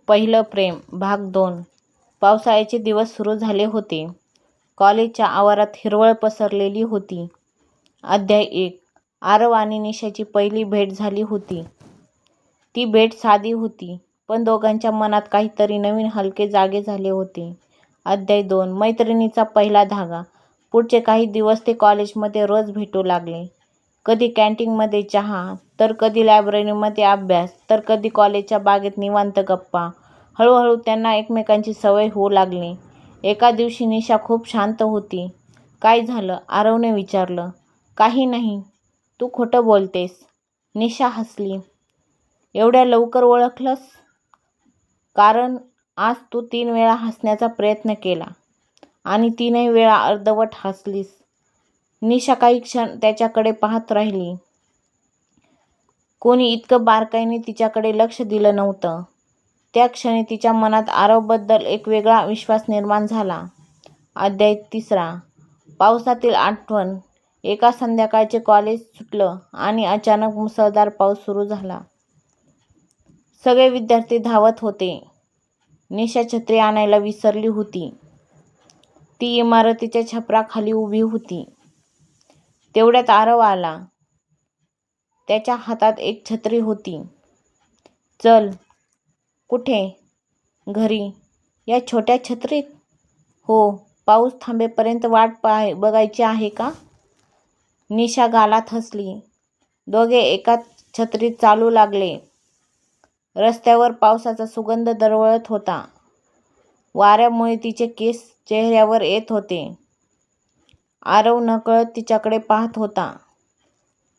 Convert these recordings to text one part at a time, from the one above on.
पहिलं प्रेम भाग 2. पावसाळ्याचे दिवस सुरू झाले होते. कॉलेजच्या आवारात हिरवळ पसरलेली होती. अध्याय 1. आरव आणि निशाची पहिली भेट झाली होती. ती भेट साधी होती, पण दोघांच्या मनात काहीतरी नवीन हलके जागे झाले होते. अध्याय 2. मैत्रिणीचा पहिला धागा. पुढचे काही दिवस ते कॉलेजमध्ये रोज भेटू लागले. कधी कॅन्टीनमध्ये चहा, तर कधी लायब्ररीमध्ये अभ्यास, तर कधी कॉलेजच्या बागेत निवांत गप्पा. हळूहळू त्यांना एकमेकांची सवय होऊ लागली. एका दिवशी निशा खूप शांत होती. काय झालं? आरवने विचारलं. काही नाही. तू खोटं बोलतेस. निशा हसली. एवढ्या लवकर ओळखलंस? कारण आज तू 3 वेळा हसण्याचा प्रयत्न केला आणि 3ही वेळा अर्धवट हसलीस. निशा काही क्षण त्याच्याकडे पाहत राहिली. कोणी इतकं बारकाईने तिच्याकडे लक्ष दिलं नव्हतं. त्या क्षणी तिच्या मनात आरवबद्दल एक वेगळा विश्वास निर्माण झाला. अध्याय 3. पावसातील आठवण. एका संध्याकाळचे कॉलेज सुटलं आणि अचानक मुसळधार पाऊस सुरू झाला. सगळे विद्यार्थी धावत होते. निशा छत्री आणायला विसरली होती. ती इमारतीच्या छपराखाली उभी होती. तेवढ्यात आरव आला. त्याच्या हातात एक छत्री होती. चल. कुठे? घरी. या छोट्या छत्रीत? हो. पाऊस थांबेपर्यंत वाट बघायची आहे का? निशा गालात हसली. दोघे एकाच छत्रीत चालू लागले. रस्त्यावर पावसाचा सुगंध दरवळत होता. वाऱ्यामुळे तिचे केस चेहऱ्यावर येत होते. आरव नकळत तिच्याकडे पाहत होता.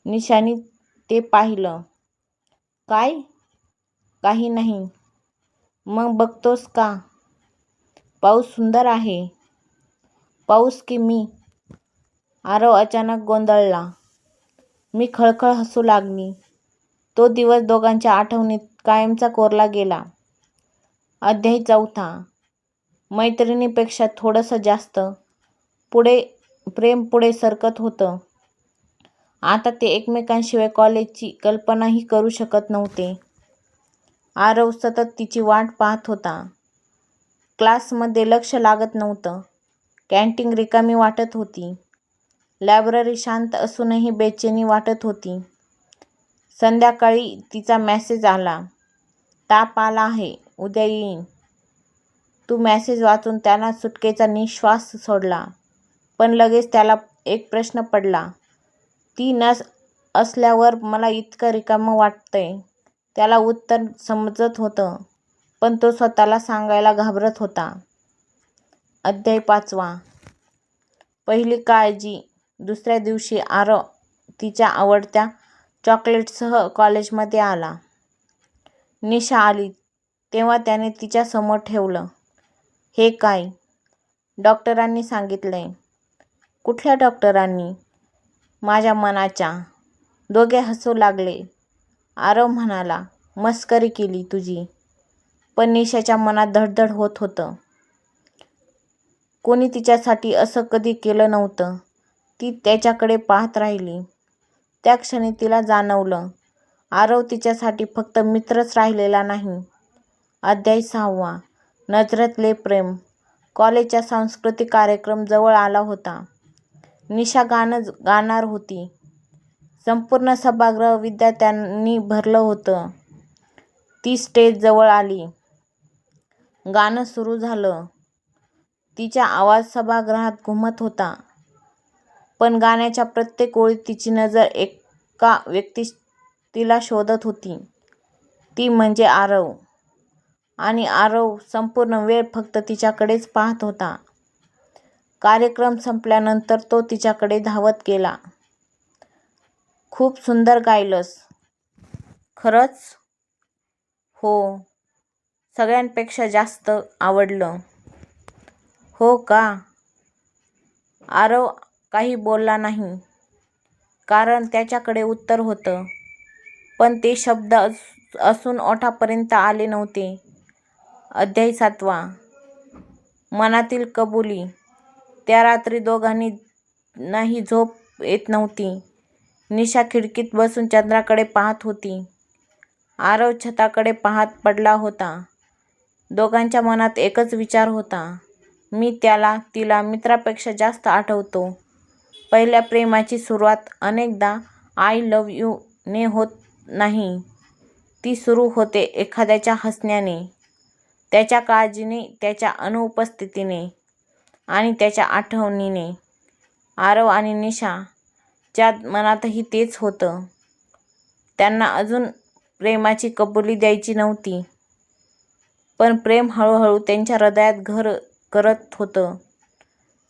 निशाने ते पाहिलं. काय? काही नाही. मग बघतोस का? पाऊस सुंदर आहे. पाऊस की मी? आरव अचानक गोंधळला. मी खळखळ हसू लागली. तो दिवस दोघांच्या आठवणीत कायमचा कोरला गेला. अध्याय 4. मैत्रिणीपेक्षा थोडंसं जास्त. प्रेम पुढे सरकत होतं. आता ते एकमेकांशिवाय कॉलेजची कल्पनाही करू शकत नव्हते. आरव सतत तिची वाट पाहत होता. क्लासमध्ये लक्ष लागत नव्हतं. कॅन्टीन रिकामी वाटत होती. लायब्ररी शांत असूनही बेचैनी वाटत होती. संध्याकाळी तिचा मेसेज आला. ताप आला आहे. उद्या येईन. तो मेसेज वाचून त्यानं सुटकेचा निश्वास सोडला. पण लगेच त्याला एक प्रश्न पडला. ती असल्यावर मला इतकं रिकामं वाटतंय. त्याला उत्तर समजत होतं, पण तो स्वतःला सांगायला घाबरत होता. अध्याय 5. पहिली काळजी. दुसऱ्या दिवशी आरव तिच्या आवडत्या चॉकलेटसह कॉलेजमध्ये आला. निशा आली तेव्हा त्याने तिच्या समोर ठेवलं. हे काय? डॉक्टरांनी सांगितलंय. कुठल्या डॉक्टरांनी? माझ्या मनाच्या. दोघे हसू लागले. आरव म्हणाला, मस्करी केली तुझी. पण निशाच्या मनात धडधड होत होतं. कोणी तिच्यासाठी असं कधी केलं नव्हतं. ती त्याच्याकडे पाहत राहिली. त्या क्षणी तिला जाणवलं, आरव तिच्यासाठी फक्त मित्रच राहिलेला नाही. अध्याय 6. नजरेतले प्रेम. कॉलेजचा सांस्कृतिक कार्यक्रम जवळ आला होता. निशा गाणं गाणार होती. संपूर्ण सभागृह विद्यार्थ्यांनी भरलं होतं. ती स्टेजजवळ आली. गाणं सुरू झालं. तिचा आवाज सभागृहात घुमत होता. पण गाण्याच्या प्रत्येक ओळीत तिची नजर एका व्यक्तीला शोधत होती. ती म्हणजे आरव. आणि आरव संपूर्ण वेळ फक्त तिच्याकडेच पाहत होता. कार्यक्रम संपल्यानंतर तो तिच्याकडे धावत गेला. खूप सुंदर गायलंस. खरंच? हो. सगळ्यांपेक्षा जास्त आवडलं. हो का? आरव काही बोलला नाही. कारण त्याच्याकडे उत्तर होतं. पण ते शब्द अजून ओठांपर्यंत आले नव्हते. अध्याय 7. मनातील कबुली. त्या रात्री दोघांनाही झोप येत नव्हती. निशा खिडकीत बसून चंद्राकडे पाहत होती. आरव छताकडे पाहत पडला होता. दोघांच्या मनात एकच विचार होता. मी तिला मित्रापेक्षा जास्त आठवतो. पहिल्या प्रेमाची सुरुवात अनेकदा आय लव्ह यू ने होत नाही. ती सुरू होते एखाद्याच्या हसण्याने, त्याच्या काळजीने, त्याच्या अनुपस्थितीने आणि त्याच्या आठवणीने. आरव आणि निशा च्या मनातही तेच होतं. त्यांना अजून प्रेमाची कबुली द्यायची नव्हती, पण प्रेम हळूहळू त्यांच्या हृदयात घर करत होतं.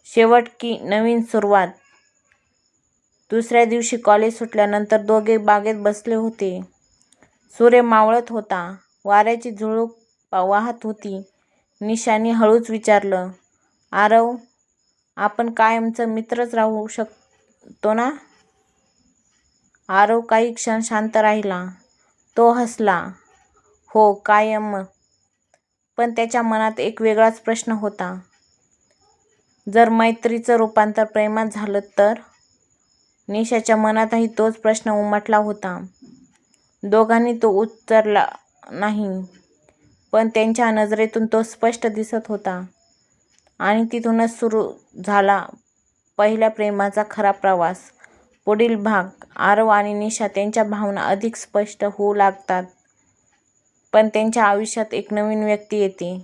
शेवट की नवीन सुरुवात. दुसऱ्या दिवशी कॉलेज सुटल्यानंतर दोघे बागेत बसले होते. सूर्य मावळत होता. वाऱ्याची झुळूक वाहत होती. निशाने हळूच विचारलं, आरव, आपण कायमचं मित्रच राहू शकतो ना? आरव काही क्षण शांत राहिला. तो हसला. हो, कायम. पण त्याच्या मनात एक वेगळाच प्रश्न होता. जर मैत्रीचं रूपांतर प्रेमात झालं तर? निशाच्या मनातही तोच प्रश्न उमटला होता. दोघांनी तो उच्चारला नाही, पण त्यांच्या नजरेतून तो स्पष्ट दिसत होता. आणि तिथूनच सुरू झाला पहिल्या प्रेमाचा खरा प्रवास. पुढील भाग. आरव आणि निशा त्यांच्या भावना अधिक स्पष्ट होऊ लागतात, पण त्यांच्या आयुष्यात एक नवीन व्यक्ती येते.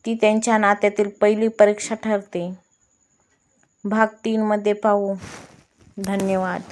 ती त्यांच्या नात्यातील पहिली परीक्षा ठरते. भाग 3 मध्ये पाहू. धन्यवाद.